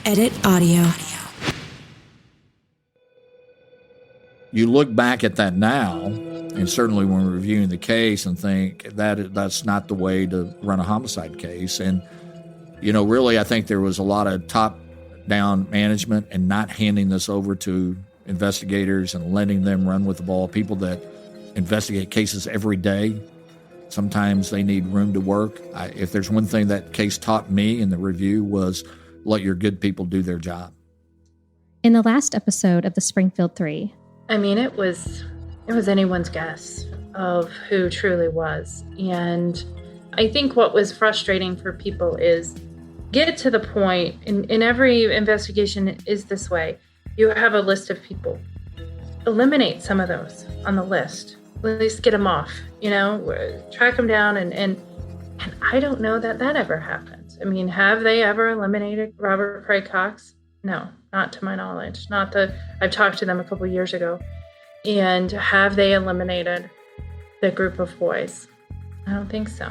Edit audio. You look back at that now, and certainly when we're reviewing the case, and think that's not the way to run a homicide case. And, really, I think there was a lot of top-down management and not handing this over to investigators and letting them run with the ball. People that investigate cases every day, sometimes they need room to work. If there's one thing that case taught me in the review was let your good people do their job. In the last episode of the Springfield Three, it was anyone's guess of who truly was. And I think what was frustrating for people is get to the point, in every investigation is this way. You have a list of people. Eliminate some of those on the list. At least get them off, track them down. And I don't know that ever happened. Have they ever eliminated Robert Craig Cox? No, not to my knowledge. I've talked to them a couple years ago. And have they eliminated the group of boys? I don't think so.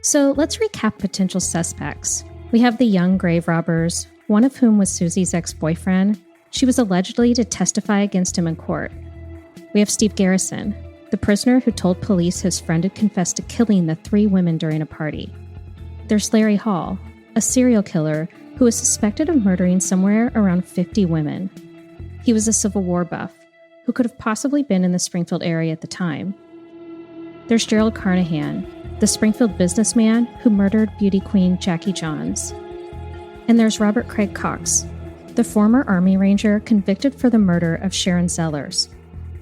So let's recap potential suspects. We have the young grave robbers, one of whom was Susie's ex-boyfriend. She was allegedly to testify against him in court. We have Steve Garrison, the prisoner who told police his friend had confessed to killing the 3 women during a party. There's Larry Hall, a serial killer who was suspected of murdering somewhere around 50 women. He was a Civil War buff who could have possibly been in the Springfield area at the time. There's Gerald Carnahan, the Springfield businessman who murdered beauty queen Jackie Johns. And there's Robert Craig Cox, the former Army Ranger convicted for the murder of Sharon Zellers.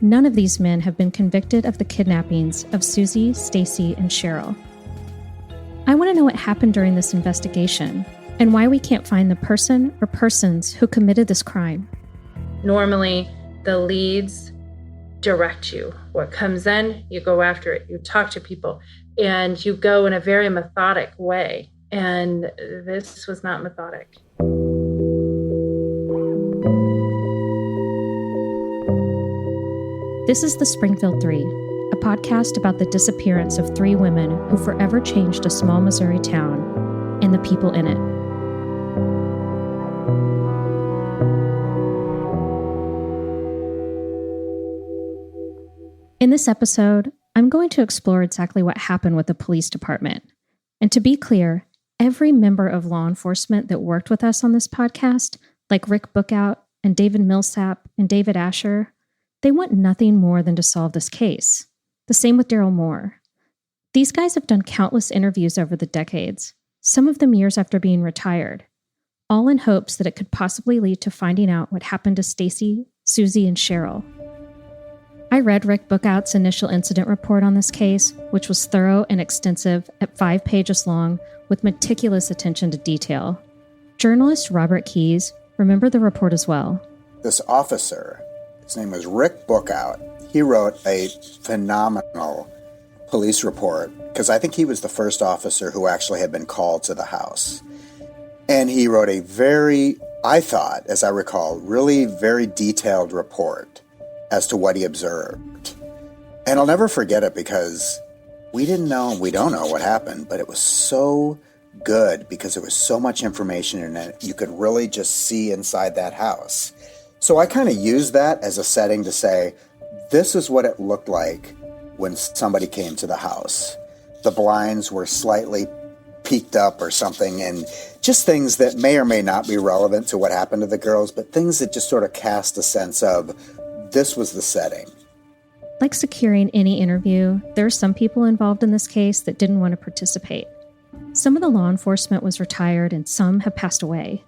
None of these men have been convicted of the kidnappings of Susie, Stacy, and Cheryl. I want to know what happened during this investigation and why we can't find the person or persons who committed this crime. Normally, the leads direct you. What comes in, you go after it. You talk to people, and you go in a very methodic way. And this was not methodic. This is the Springfield Three, a podcast about the disappearance of 3 women who forever changed a small Missouri town and the people in it. In this episode, I'm going to explore exactly what happened with the police department. And to be clear, every member of law enforcement that worked with us on this podcast, like Rick Bookout and David Milsap and David Asher, they want nothing more than to solve this case. The same with Darrell Moore. These guys have done countless interviews over the decades, some of them years after being retired, all in hopes that it could possibly lead to finding out what happened to Stacy, Susie, and Cheryl. I read Rick Bookout's initial incident report on this case, which was thorough and extensive at 5 pages long with meticulous attention to detail. Journalist Robert Keyes remembered the report as well. This officer, his name was Rick Bookout, he wrote a phenomenal police report because I think he was the first officer who actually had been called to the house. And he wrote a very, I thought, as I recall, really very detailed report as to what he observed. And I'll never forget it because we don't know what happened, but it was so good because there was so much information in it. You could really just see inside that house. So I kind of used that as a setting to say, this is what it looked like when somebody came to the house. The blinds were slightly peeked up or something, and just things that may or may not be relevant to what happened to the girls, but things that just sort of cast a sense of this was the setting. Like securing any interview, there are some people involved in this case that didn't want to participate. Some of the law enforcement was retired and some have passed away.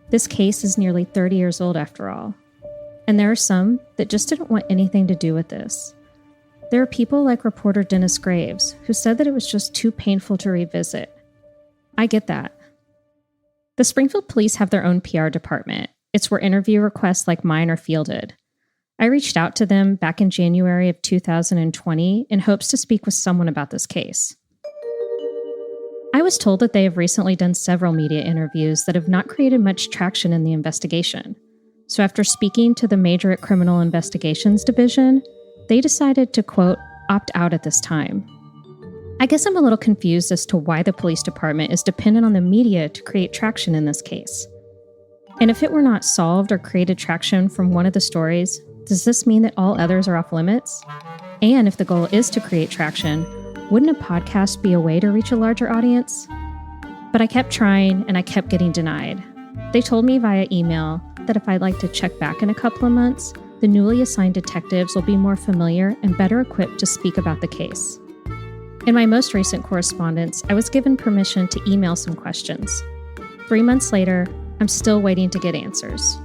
This case is nearly 30 years old after all. And there are some that just didn't want anything to do with this. There are people like reporter Dennis Graves, who said that it was just too painful to revisit. I get that. The Springfield Police have their own PR department. It's where interview requests like mine are fielded. I reached out to them back in January of 2020 in hopes to speak with someone about this case. I was told that they have recently done several media interviews that have not created much traction in the investigation. So after speaking to the Majorette Criminal Investigations Division, they decided to, quote, opt out at this time. I guess I'm a little confused as to why the police department is dependent on the media to create traction in this case. And if it were not solved or created traction from one of the stories, does this mean that all others are off limits? And if the goal is to create traction, wouldn't a podcast be a way to reach a larger audience? But I kept trying and I kept getting denied. They told me via email that if I'd like to check back in a couple of months, the newly assigned detectives will be more familiar and better equipped to speak about the case. In my most recent correspondence, I was given permission to email some questions. 3 months later, I'm still waiting to get answers.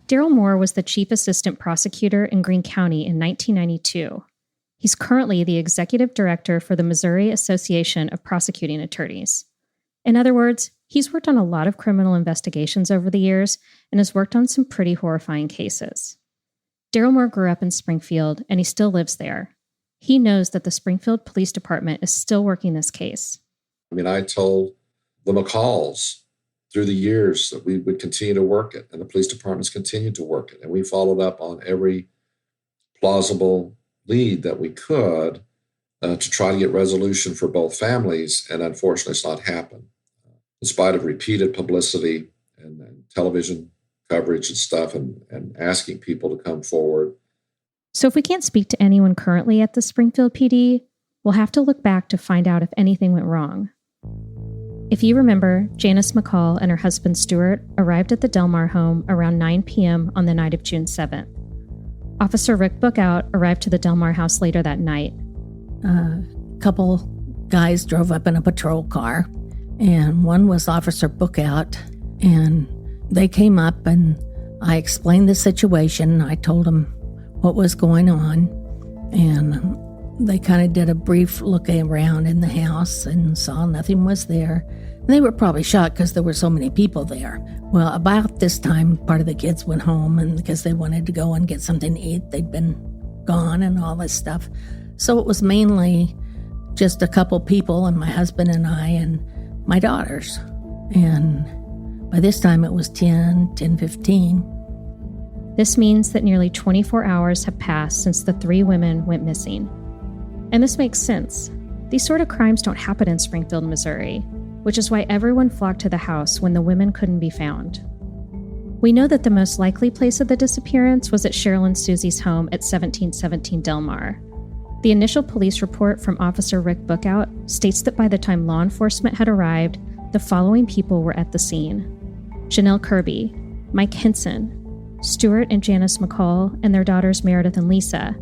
Darrell Moore was the chief assistant prosecutor in Greene County in 1992. He's currently the executive director for the Missouri Association of Prosecuting Attorneys. In other words, he's worked on a lot of criminal investigations over the years and has worked on some pretty horrifying cases. Darrell Moore grew up in Springfield, and he still lives there. He knows that the Springfield Police Department is still working this case. I told the McCalls through the years that we would continue to work it, and the police departments continued to work it. And we followed up on every plausible lead that we could to try to get resolution for both families, and unfortunately it's not happened. In spite of repeated publicity and television coverage and stuff and asking people to come forward. So if we can't speak to anyone currently at the Springfield PD, we'll have to look back to find out if anything went wrong. If you remember, Janis McCall and her husband Stuart arrived at the Delmar home around 9 p.m. on the night of June 7th. Officer Rick Bookout arrived to the Delmar house later that night. A couple guys drove up in a patrol car, and one was Officer Bookout, and they came up and I explained the situation. I told them what was going on, and they kind of did a brief look around in the house and saw nothing was there. And they were probably shocked because there were so many people there. Well, about this time, part of the kids went home, and because they wanted to go and get something to eat, they'd been gone and all this stuff. So it was mainly just a couple people and my husband and I and my daughters. And by this time it was 10:15. This means that nearly 24 hours have passed since the 3 women went missing. And this makes sense. These sort of crimes don't happen in Springfield, Missouri, which is why everyone flocked to the house when the women couldn't be found. We know that the most likely place of the disappearance was at Cheryl and Susie's home at 1717 Delmar. The initial police report from Officer Rick Bookout states that by the time law enforcement had arrived, the following people were at the scene: Janelle Kirby, Mike Henson, Stuart and Janis McCall and their daughters Meredith and Lisa,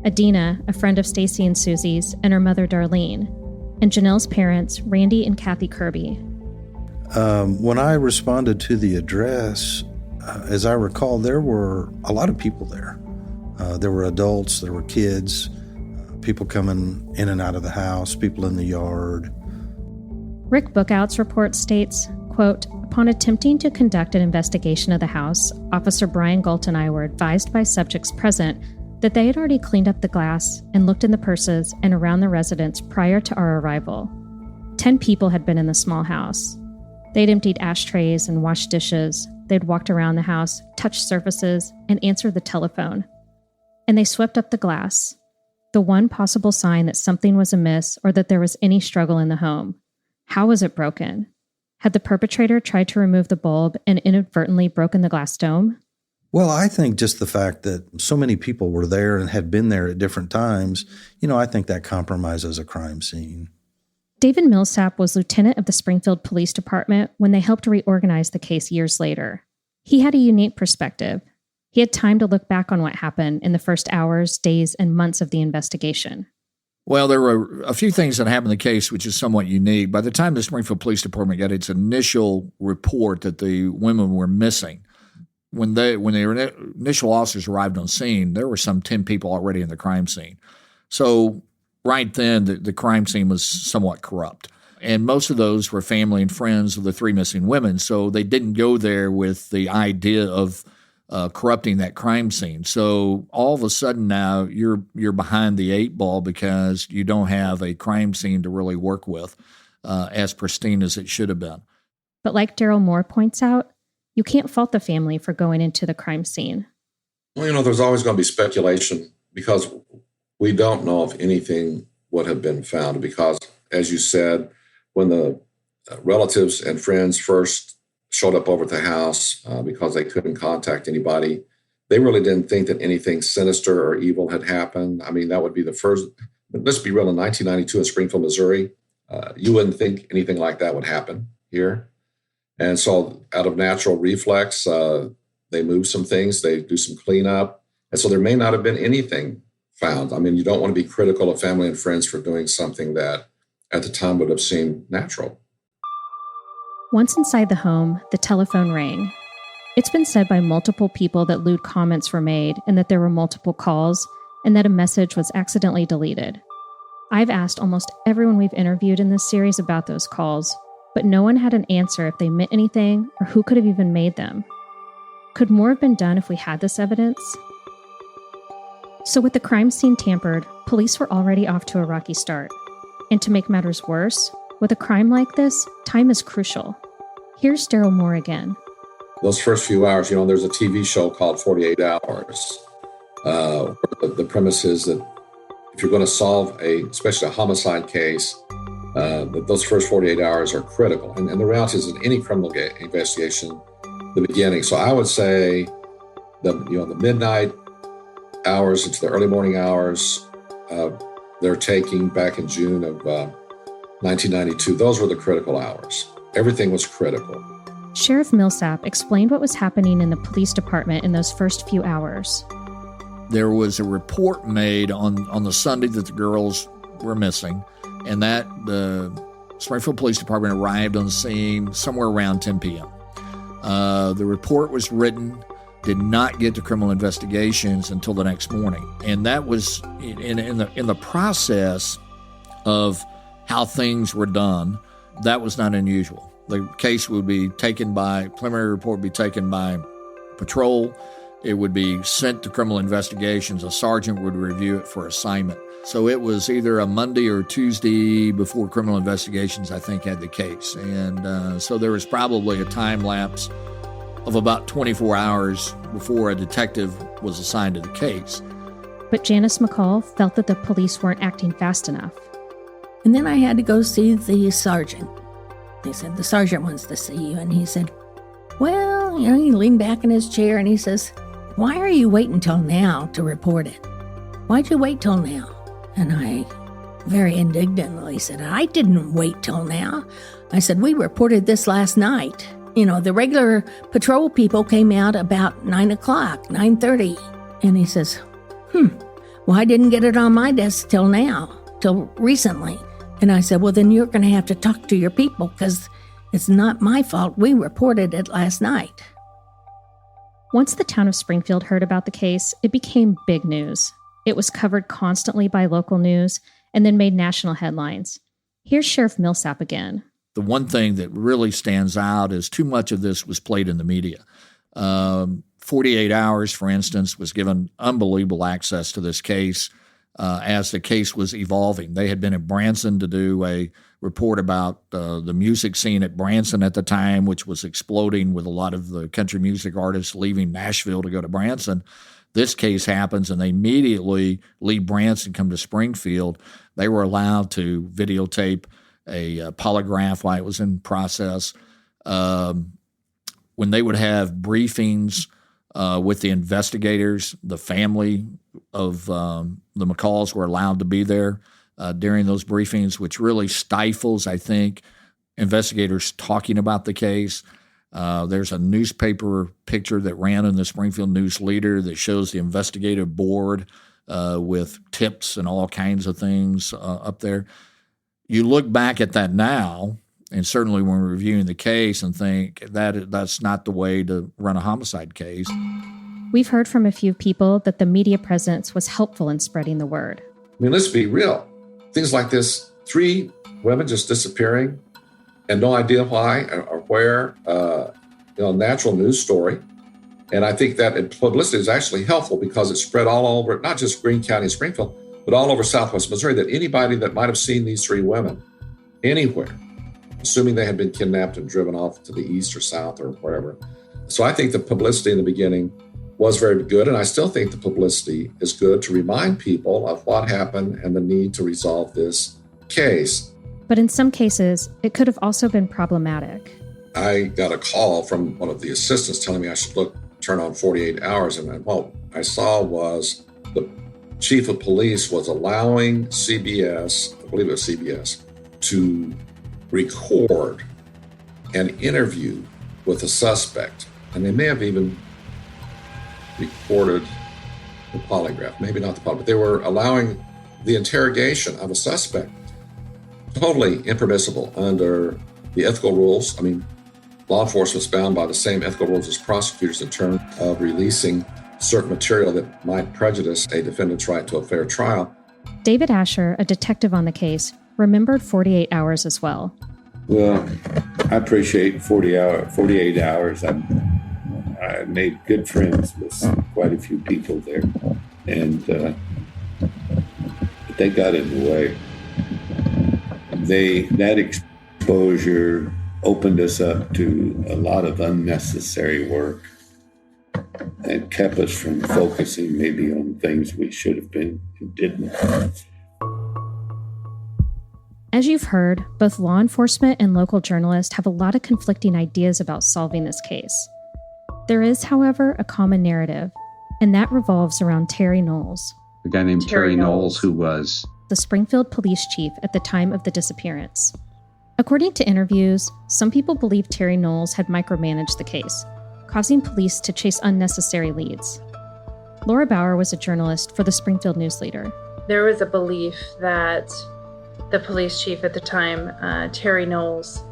Adina, a friend of Stacy and Susie's, and her mother Darlene, and Janelle's parents, Randy and Kathy Kirby. When I responded to the address, as I recall, there were a lot of people there. There were adults, there were kids, people coming in and out of the house, people in the yard. Rick Bookout's report states, quote, "Upon attempting to conduct an investigation of the house, Officer Brian Galt and I were advised by subjects present that they had already cleaned up the glass and looked in the purses and around the residence prior to our arrival. 10 people had been in the small house. They'd emptied ashtrays and washed dishes. They'd walked around the house, touched surfaces, and answered the telephone. And they swept up the glass, the one possible sign that something was amiss or that there was any struggle in the home. How was it broken? Had the perpetrator tried to remove the bulb and inadvertently broken the glass dome?" Well, I think just the fact that so many people were there and had been there at different times, I think that compromises a crime scene. David Milsap was lieutenant of the Springfield Police Department when they helped reorganize the case years later. He had a unique perspective. He had time to look back on what happened in the first hours, days, and months of the investigation. Well, there were a few things that happened in the case which is somewhat unique. By the time the Springfield Police Department got its initial report that the women were missing, when the initial officers arrived on scene, there were some 10 people already in the crime scene. So right then, the crime scene was somewhat corrupt. And most of those were family and friends of the 3 missing women. So they didn't go there with the idea of corrupting that crime scene. So all of a sudden now you're behind the 8 ball because you don't have a crime scene to really work with as pristine as it should have been. But like Darrell Moore points out, you can't fault the family for going into the crime scene. Well, there's always going to be speculation because We don't know if anything would have been found because, as you said, when the relatives and friends first showed up over at the house because they couldn't contact anybody, they really didn't think that anything sinister or evil had happened. I mean, that would be the first. Let's be real, in 1992 in Springfield, Missouri, you wouldn't think anything like that would happen here. And so out of natural reflex, they move some things, they do some cleanup. And so there may not have been anything found. I mean, you don't want to be critical of family and friends for doing something that at the time would have seemed natural. Once inside the home, the telephone rang. It's been said by multiple people that lewd comments were made and that there were multiple calls and that a message was accidentally deleted. I've asked almost everyone we've interviewed in this series about those calls, but no one had an answer if they meant anything or who could have even made them. Could more have been done if we had this evidence? So with the crime scene tampered, police were already off to a rocky start. And to make matters worse, with a crime like this, time is crucial. Here's Darrell Moore again. Those first few hours, there's a TV show called 48 Hours. The premise is that if you're going to solve especially a homicide case, that those first 48 hours are critical. And the reality is in any criminal investigation, the beginning. So I would say the midnight hours into the early morning hours they're taking back in June of 1992, those were the critical hours. Everything was critical. Sheriff Milsap explained what was happening in the police department in those first few hours. There was a report made on the Sunday that the girls were missing, and that the Springfield Police Department arrived on the scene somewhere around 10 p.m. The report was written, did not get to criminal investigations until the next morning. And that was in the process of how things were done, that was not unusual. The case would be preliminary report would be taken by patrol. It would be sent to criminal investigations. A sergeant would review it for assignment. So it was either a Monday or Tuesday before criminal investigations, I think, had the case. And so there was probably a time lapse of about 24 hours before a detective was assigned to the case. But Janis McCall felt that the police weren't acting fast enough. And then I had to go see the sergeant. They said, the sergeant wants to see you. And he said, well, he leaned back in his chair and he says, why are you waiting till now to report it? Why'd you wait till now? And I very indignantly said, I didn't wait till now. I said, we reported this last night. The regular patrol people came out about 9 o'clock, 9:30. And he says, well, I didn't get it on my desk till recently. And I said, well, then you're going to have to talk to your people because it's not my fault. We reported it last night. Once the town of Springfield heard about the case, it became big news. It was covered constantly by local news and then made national headlines. Here's Sheriff Milsap again. The one thing that really stands out is too much of this was played in the media. 48 Hours, for instance, was given unbelievable access to this case as the case was evolving. They had been in Branson to do a report about the music scene at Branson at the time, which was exploding with a lot of the country music artists leaving Nashville to go to Branson. This case happens, and they immediately leave Branson, come to Springfield. They were allowed to videotape a polygraph while it was in process. When they would have briefings with the investigators, the family of the McCalls were allowed to be there during those briefings, which really stifles, I think, investigators talking about the case. There's a newspaper picture that ran in the Springfield News Leader that shows the investigative board with tips and all kinds of things up there. You look back at that now, and certainly when we're reviewing the case, and think that's not the way to run a homicide case. We've heard from a few people that the media presence was helpful in spreading the word. I mean, let's be real. Things like this, 3 women just disappearing and no idea why or where, natural news story. And I think that publicity is actually helpful because it spread all over, not just Greene County and Springfield, but all over Southwest Missouri, that anybody that might have seen these 3 women anywhere, assuming they had been kidnapped and driven off to the east or south or wherever. So I think the publicity in the beginning was very good. And I still think the publicity is good to remind people of what happened and the need to resolve this case. But in some cases, it could have also been problematic. I got a call from one of the assistants telling me I should turn on 48 hours. And what I saw was the chief of police was allowing CBS, I believe it was CBS, to record an interview with a suspect. And they may have even recorded the polygraph, maybe not the polygraph, but they were allowing the interrogation of a suspect. Totally impermissible under the ethical rules. I mean, law enforcement is bound by the same ethical rules as prosecutors in terms of releasing certain material that might prejudice a defendant's right to a fair trial. David Asher, a detective on the case, remembered 48 hours as well. Well, I appreciate 48 hours. I made good friends with quite a few people there, and but they got in the way. That exposure opened us up to a lot of unnecessary work and kept us from focusing maybe on things we should have been and didn't. As you've heard, both law enforcement and local journalists have a lot of conflicting ideas about solving this case. There is, however, a common narrative, and that revolves around Terry Knowles. A guy named Terry Knowles, who was the Springfield police chief at the time of the disappearance. According to interviews, some people believe Terry Knowles had micromanaged the case, causing police to chase unnecessary leads. Laura Bauer was a journalist for the Springfield News Leader. There was a belief that the police chief at the time, Terry Knowles,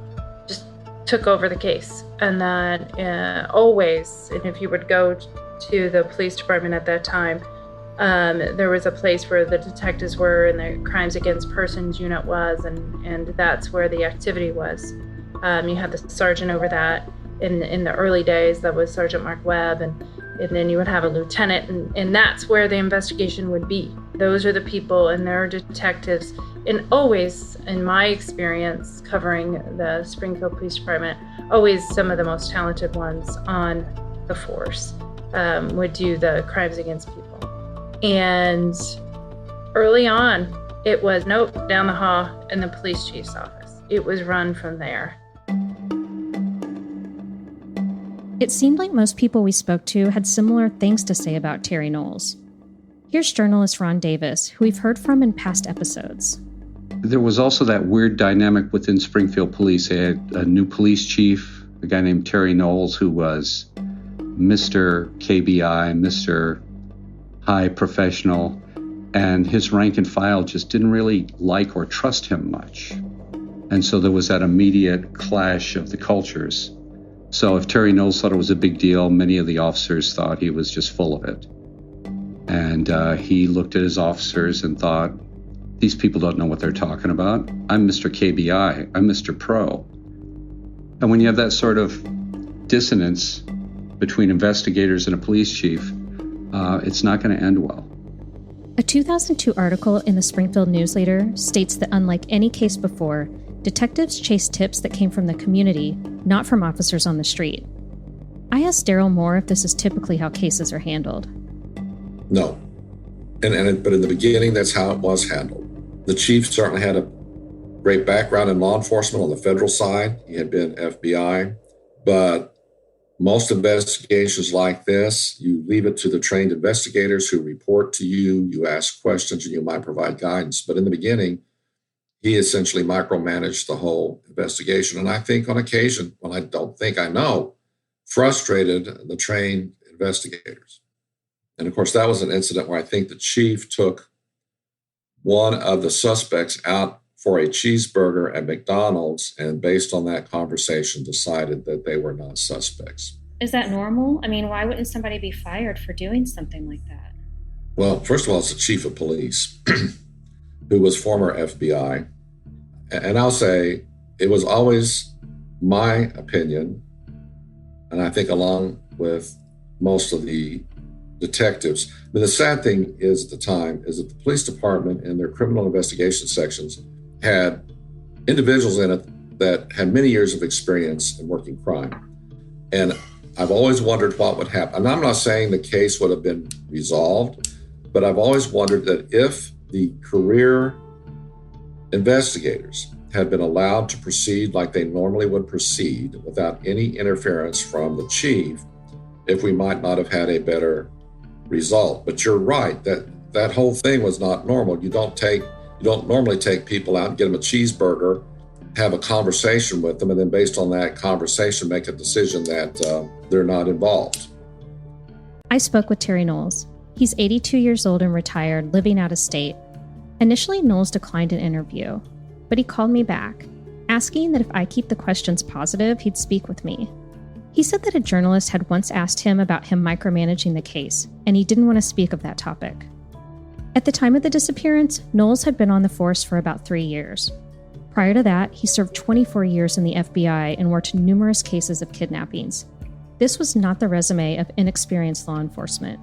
just took over the case. And that always, and if you would go to the police department at that time, there was a place where the detectives were and the crimes against persons unit was, and that's where the activity was. You had the sergeant over that. In the early days, that was Sergeant Mark Webb, and then you would have a lieutenant, and that's where the investigation would be. Those are the people, and they're detectives. And always, in my experience covering the Springfield Police Department, always some of the most talented ones on the force would do the crimes against people. And early on, it was nope, down the hall in the police chief's office. It was run from there. It seemed like most people we spoke to had similar things to say about Terry Knowles. Here's journalist Ron Davis, who we've heard from in past episodes. There was also that weird dynamic within Springfield Police. They had a new police chief, a guy named Terry Knowles, who was Mr. KBI, Mr. High Professional, and his rank and file just didn't really like or trust him much. And so there was that immediate clash of the cultures. So if Terry Knowles thought it was a big deal, many of the officers thought he was just full of it. And he looked at his officers and thought, these people don't know what they're talking about. I'm Mr. KBI, I'm Mr. Pro. And when you have that sort of dissonance between investigators and a police chief, it's not going to end well. A 2002 article in the Springfield News Leader states that unlike any case before, detectives chased tips that came from the community, not from officers on the street. I asked Darrell Moore if this is typically how cases are handled. No. But in the beginning, that's how it was handled. The chief certainly had a great background in law enforcement on the federal side. He had been FBI, but most investigations like this, you leave it to the trained investigators who report to you, you ask questions, and you might provide guidance. But in the beginning, he essentially micromanaged the whole investigation. And I think on occasion, well, I don't think I know, frustrated the trained investigators. And of course, that was an incident where I think the chief took one of the suspects out for a cheeseburger at McDonald's, and based on that conversation, decided that they were not suspects. Is that normal? I mean, why wouldn't somebody be fired for doing something like that? Well, first of all, it's the chief of police who was former FBI. And I'll say it was always my opinion, and I think along with most of the detectives. I mean, the sad thing is at the time is that the police department and their criminal investigation sections had individuals in it that had many years of experience in working crime. And I've always wondered what would happen. And I'm not saying the case would have been resolved, but I've always wondered that if the career investigators had been allowed to proceed like they normally would proceed without any interference from the chief, if we might not have had a better result. But you're right, that whole thing was not normal. You don't normally take people out and get them a cheeseburger, have a conversation with them, and then based on that conversation, make a decision that they're not involved. I spoke with Terry Knowles. He's 82 years old and retired, living out of state. Initially, Knowles declined an interview, but he called me back, asking that if I keep the questions positive, he'd speak with me. He said that a journalist had once asked him about him micromanaging the case, and he didn't want to speak of that topic. At the time of the disappearance, Knowles had been on the force for about 3 years. Prior to that, he served 24 years in the FBI and worked numerous cases of kidnappings. This was not the resume of inexperienced law enforcement.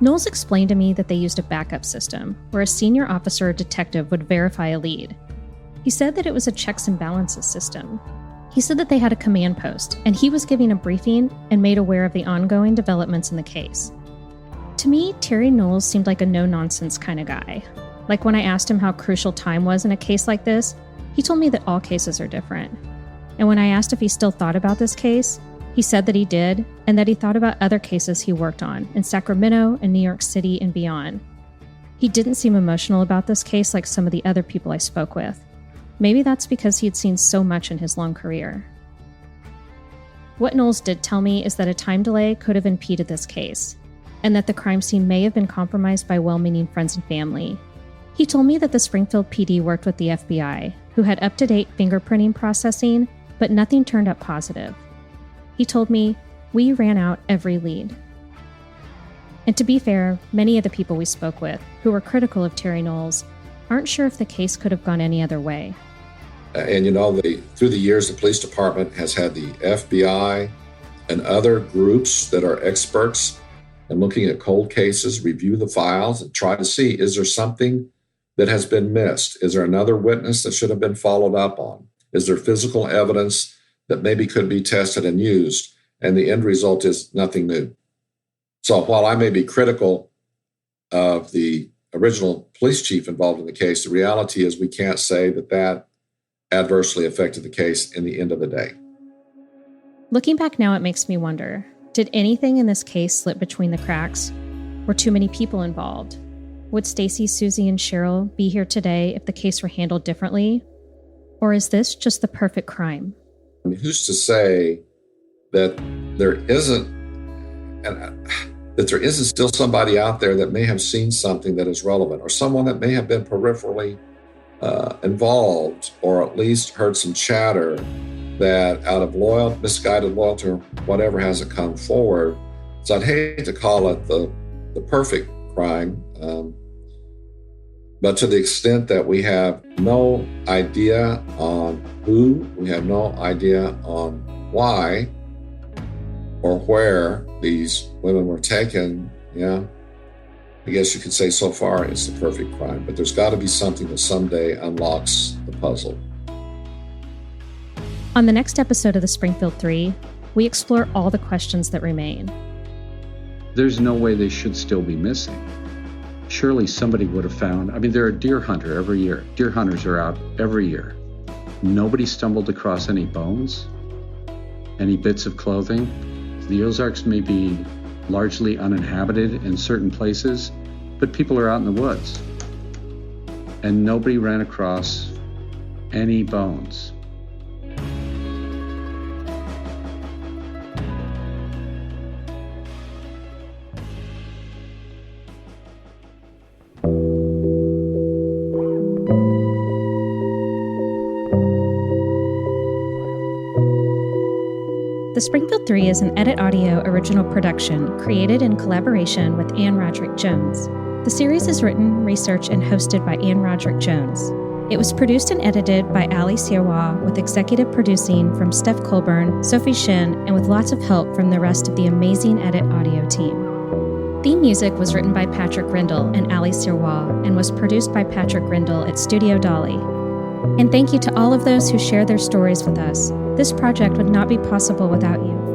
Knowles explained to me that they used a backup system, where a senior officer or detective would verify a lead. He said that it was a checks and balances system. He said that they had a command post, and he was giving a briefing and made aware of the ongoing developments in the case. To me, Terry Knowles seemed like a no-nonsense kind of guy. Like when I asked him how crucial time was in a case like this, he told me that all cases are different. And when I asked if he still thought about this case, he said that he did, and that he thought about other cases he worked on in Sacramento and New York City and beyond. He didn't seem emotional about this case like some of the other people I spoke with. Maybe that's because he had seen so much in his long career. What Knowles did tell me is that a time delay could have impeded this case, and that the crime scene may have been compromised by well-meaning friends and family. He told me that the Springfield PD worked with the FBI, who had up-to-date fingerprinting processing, but nothing turned up positive. He told me, "We ran out every lead." And to be fair, many of the people we spoke with, who were critical of Terry Knowles, aren't sure if the case could have gone any other way. And through the years, the police department has had the FBI and other groups that are experts in looking at cold cases, review the files, and try to see, is there something that has been missed? Is there another witness that should have been followed up on? Is there physical evidence that maybe could be tested and used? And the end result is nothing new. So while I may be critical of the original police chief involved in the case, the reality is we can't say that adversely affected the case in the end of the day. Looking back now, it makes me wonder, did anything in this case slip between the cracks? Were too many people involved? Would Stacy, Susie, and Cheryl be here today if the case were handled differently? Or is this just the perfect crime? I mean, who's to say that there isn't still somebody out there that may have seen something that is relevant, or someone that may have been peripherally involved, or at least heard some chatter that out of misguided loyalty or whatever hasn't come forward. So I'd hate to call it the perfect crime, but to the extent that we have no idea on who, we have no idea on why or where these women were taken, I guess you could say so far it's the perfect crime. But there's got to be something that someday unlocks the puzzle. On the next episode of the Springfield Three, we explore all the questions that remain. There's no way they should still be missing. Surely somebody would have found, they're a deer hunter every year. Deer hunters are out every year. Nobody stumbled across any bones, any bits of clothing. The Ozarks may be largely uninhabited in certain places, but people are out in the woods. And nobody ran across any bones. The Springfield Three is an Edit Audio original production created in collaboration with Ann Roderick Jones. The series is written, researched, and hosted by Ann Roderick Jones. It was produced and edited by Ali Siawa, with executive producing from Steph Colburn, Sophie Shin, and with lots of help from the rest of the amazing Edit Audio team. Theme music was written by Patrick Grindle and Ali Siawa and was produced by Patrick Grindle at Studio Dolly. And thank you to all of those who share their stories with us. This project would not be possible without you.